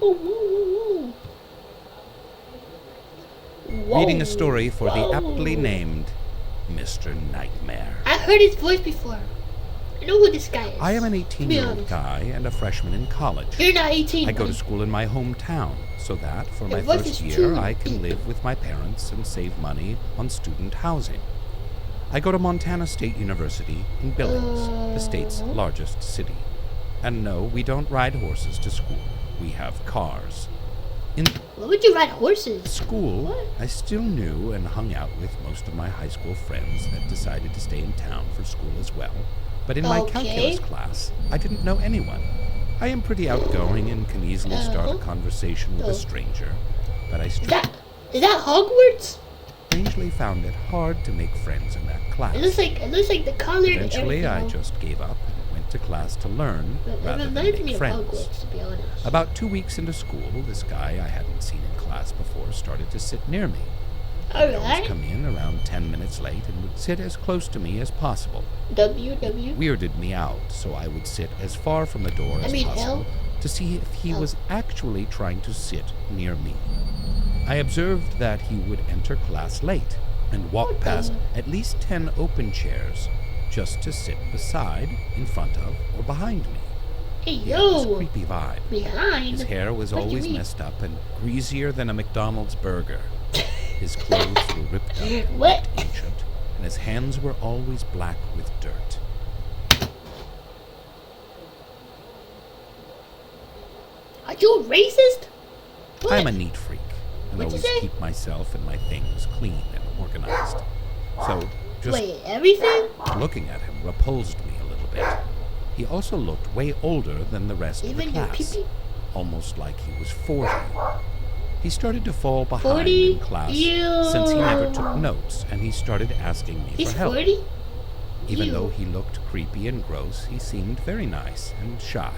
Whoa, whoa, whoa, whoa. Reading a story for the aptly named Mr. Nightmare. I've heard his voice before. I know who this guy is. I am an 18-year-old guy and a freshman in college. You're not 18. I go to school in my hometown so that for my voice first is year too I can deep. live with my parents and save money on student housing. I go to Montana State University in Billings, the state's largest city. And no, we don't ride horses to school. We have cars. In Why would you ride horses? school, What? I still knew and hung out with most of my high school friends that decided to stay in town for school as well. But in my calculus class, I didn't know anyone. I am pretty outgoing and can easily start a conversation with a stranger, but I Is that Hogwarts? strangely found it hard to make friends in that class. It looks like the color. Eventually, I just gave up and went to class to learn rather than reminds me make of friends. Hogwarts, to be honest. About 2 weeks into school, this guy I hadn't seen in class before started to sit near me. He'd always Alright. come in around 10 minutes late and would sit as close to me as possible. WW. Weirded me out, so I would sit as far from the door as possible to see if he was actually trying to sit near me. I observed that he would enter class late and walk past at least 10 open chairs just to sit beside, in front of, or behind me. Hey, He had this yo. creepy vibe. Behind. His hair was What do you always mean? messed up and greasier than a McDonald's burger. His clothes were ripped up and What? looked ancient, and his hands were always black with dirt. Are you a racist? What? I'm a neat freak, and What'd you always say? keep myself and my things clean and organized. So, just Wait, everything? looking at him repulsed me a little bit. He also looked way older than the rest of Even the your class, pee-pee? almost like he was 40. He started to fall behind 40? in class Ew. since he never took notes, and he started asking me He's for help. 40? Even Ew. though he looked creepy and gross, he seemed very nice and shy.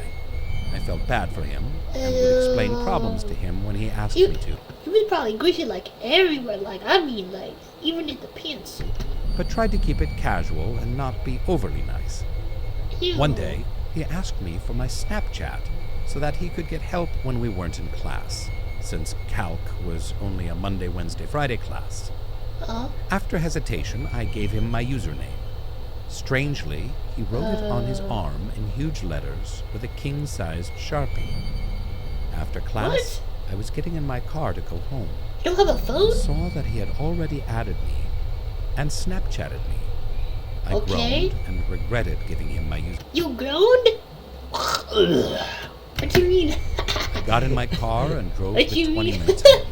I felt bad for him and would explain problems to him when he asked You- me to, He was probably greasy like everywhere. Like, I mean, like, even in the pantsuit. but tried to keep it casual and not be overly nice. Ew. One day, he asked me for my Snapchat so that he could get help when we weren't in class, since calc was only a Monday, Wednesday, Friday class. After hesitation, I gave him my username. Strangely, he wrote it on his arm in huge letters with a king-sized Sharpie. After class, What? I was getting in my car to go home. You don't have a phone? Saw that he had already added me and Snapchatted me. I Okay. groaned and regretted giving him my username. You groaned? What do you mean? I got in my car and drove What the you 20 mean? minutes home.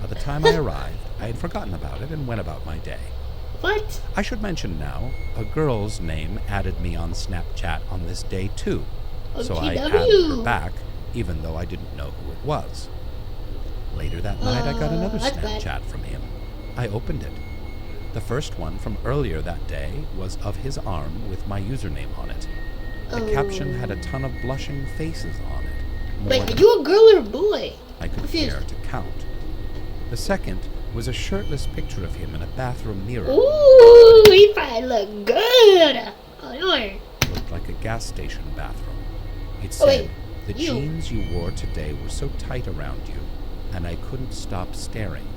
By the time I arrived, I had forgotten about it and went about my day. What? I should mention now, a girl's name added me on Snapchat on this day too. So I added her OTW. back, even though I didn't know who it was. Later that night, I got another that's bad. Snapchat from him. I opened it. The first one from earlier that day was of his arm with my username on it. The caption had a ton of blushing faces on it. more Wait, than are you a girl or a boy? I could confused. care to count. The second was a shirtless picture of him in a bathroom mirror. Ooh, he probably look good. Oh, Lord. Looked like a gas station bathroom. It Oh, said, wait. the You. jeans you wore today were so tight around you, and I couldn't stop staring.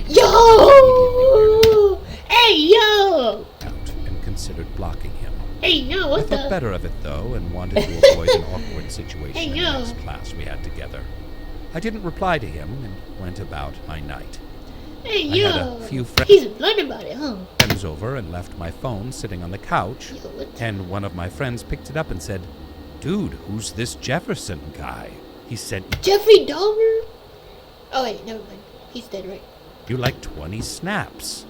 Yo! Hey, yo! Out and considered blocking him. Hey, yo, I what thought the? better of it, though, and wanted to avoid an awkward situation Hey, in the yo. next class we had together. I didn't reply to him and went about my night. Hey, I yo! had a few He's blunt about it, huh? friends over and left my phone sitting on the couch, Yo, what? and one of my friends picked it up and said, "Dude, who's this Jefferson guy? He sent Jeffrey Dahmer? Oh, wait, never mind. He's dead, right? you like 20 snaps."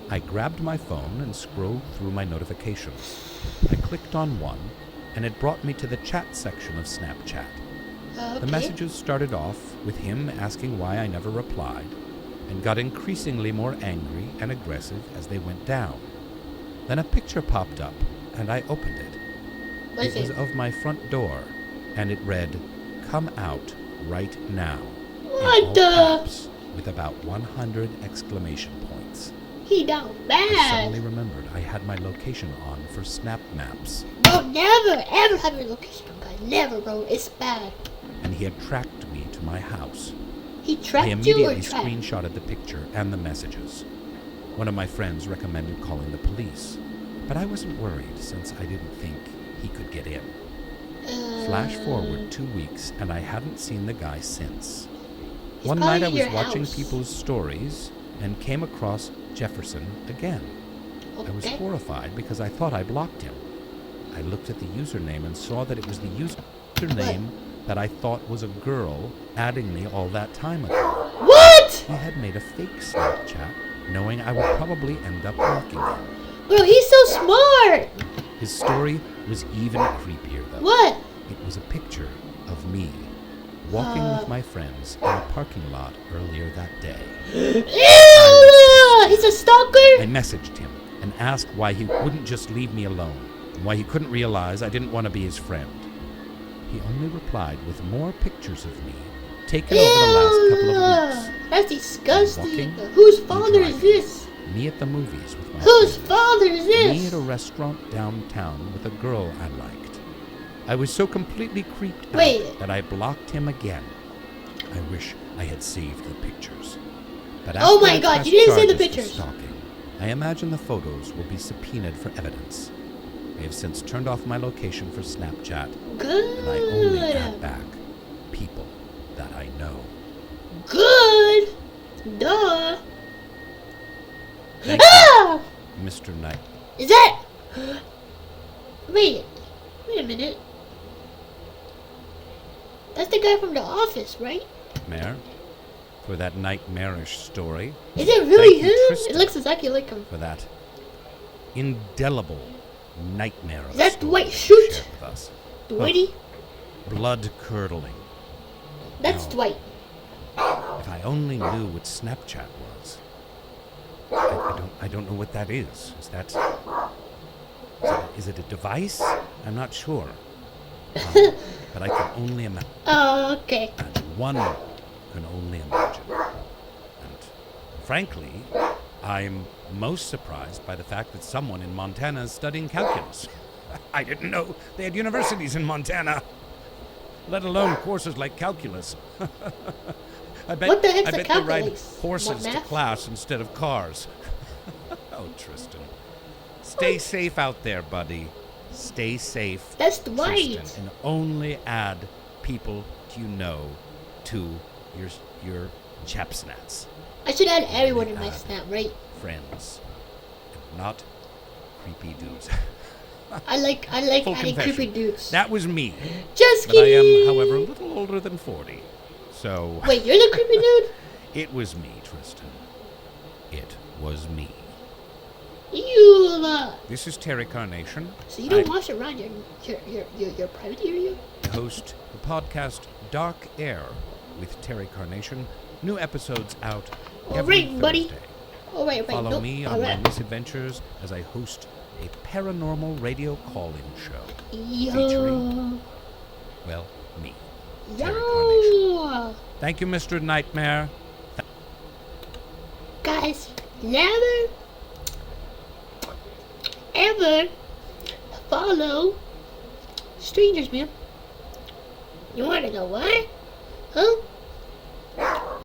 I grabbed my phone and scrolled through my notifications. I clicked on one, and it brought me to the chat section of Snapchat. Okay. The messages started off with him asking why I never replied, and got increasingly more angry and aggressive as they went down. Then a picture popped up, and I opened it. What's It was it? of my front door, and it read, "Come out right now," in What all the? caps, with about 100 exclamation points. He down I suddenly bad. remembered I had my location on for Snap Maps, Bro, never, ever have your location, guys. Never, bro. It's bad. and he had tracked me to my house. He I trapped you or immediately trapped? screenshotted the picture and the messages. One of my friends recommended calling the police, but I wasn't worried since I didn't think he could get in. Flash forward 2 weeks, and I hadn't seen the guy since. One night I was watching people's stories and came across Jefferson again. I was horrified because I thought I blocked him. I looked at the username and saw that it was the username that I thought was a girl adding me all that time ago. What? He had made a fake Snapchat, knowing I would probably end up blocking him. Bro, he's so smart. His story was even creepier, though. What? It was a picture of me walking with my friends in a parking lot earlier that day. Ew! He's a stalker? I messaged him and asked why he wouldn't just leave me alone, and why he couldn't realize I didn't want to be his friend. He only replied with more pictures of me taken over the last couple of weeks. That's disgusting. Walking, Whose father is this? Me at the movies with my Whose friends. father is this? Me at a restaurant downtown with a girl I liked. I was so completely creeped out that I blocked him again. I wish I had saved the pictures. But Oh my God, you didn't save the pictures. Stalking, I imagine the photos will be subpoenaed for evidence. I have since turned off my location for Snapchat, Good. and I only add back people that I know. Good. Duh. Thank Ah! you, Mr. Knight. Is that? Wait a minute. That's the guy from The Office, right? Mayor, for that nightmarish story. Is it really Thank you, him? Tristan. It looks exactly like him. For that indelible nightmare of Is that story Dwight you Schrute? shared with us. Dwighty? Blood-curdling. That's Now, Dwight. If I only knew what Snapchat was. I don't know what that is. Is it a device? I'm not sure. But I can only imagine. Oh, okay. And one can only imagine. And frankly, I'm most surprised by the fact that someone in Montana is studying calculus. I didn't know they had universities in Montana, let alone courses like calculus. What the heck's I a bet they ride calculus? horses What, to math? class instead of cars. Oh, Tristan. Stay safe out there, buddy. Stay safe. That's Dwight. Tristan, and only add people you know to your chapsnats. I should add everyone in my snap, right? Friends, and not creepy dudes. I like Full adding confession. creepy dudes. That was me. Just But I kidding. am, however, a little older than 40. So Wait, you're the creepy dude? it was me, Tristan. It was me. You. This is Terry Carnation. So you don't I wash around your private area? host the podcast Dark Air with Terry Carnation. New episodes out every Alright, buddy. Thursday. Alright, Follow nope. me on Alright. my misadventures as I host a paranormal radio call-in show. Yo. featuring, well, me, Terry Carnation. Yo. Thank you, Mr. Nightmare. Guys, never ever follow strangers, man. You wanna know why? Huh?